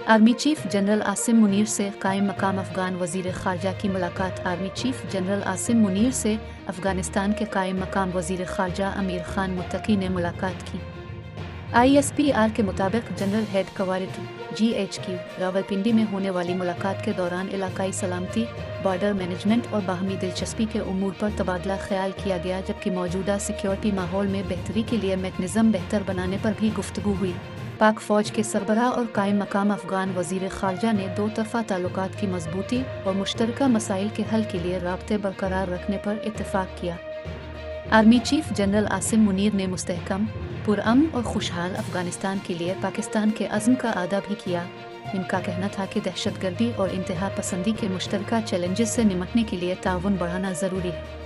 Army chief general Asim Munir से कायम मकाम अफगान वजीर खारजा की मुलाकात। Army chief general Asim Munir से अफगानिस्तान के कायम मकाम वजीर खारजा अमीर खान मुत्तकी ने मुलाकात की। ISPR के मुताबिक general head quarter GHQ Rawalpindi में होने वाली मुलाकात के दौरान इलाकाई सलामती, बॉर्डर मैनेजमेंट और बाहमी दिलचस्पी के उमूर पर तबादला ख्याल किया गया, जबकि मौजूदा सिक्योरिटी माहौल में बेहतरी के लिए मैकेनिज़्म बेहतर बनाने पर भी गुफ्तगू हुई। पाक फ़ौज के सरबराह और कायम मकाम अफगान वज़ीर ख़ारजा ने दो तरफ़ा ताल्लुकात की मजबूती और मुश्तरका मसाइल के हल के लिए राब्ते बरकरार रखने पर इत्तेफाक किया। Army chief general Asim Munir ने मुस्तहकम, पुरअमन और खुशहाल अफगानिस्तान के लिए पाकिस्तान के अज़्म का आदा भी किया। इनका कहना था कि दहशतगर्दी और इंतहा पसंदी के मुश्तरका चैलेंजेस से निपटने के लिए ताउन बढ़ाना ज़रूरी है।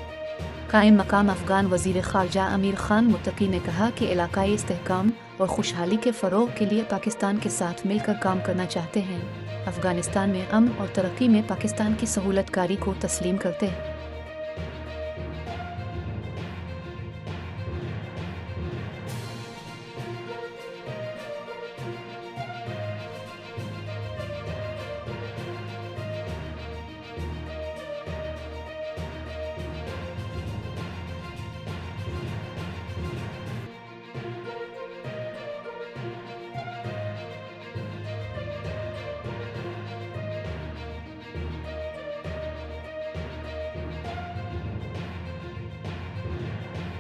कायम मकाम अफगान वज़ीर ख़ारजा अमीर खान मुत्तकी ने कहा कि इलाकाई इस्तेहकाम और खुशहाली के फ़रोग़ के लिए पाकिस्तान के साथ मिलकर काम करना चाहते हैं। अफगानिस्तान में अमन और तरक्की में पाकिस्तान की सहूलतकारी को तस्लीम करते हैं।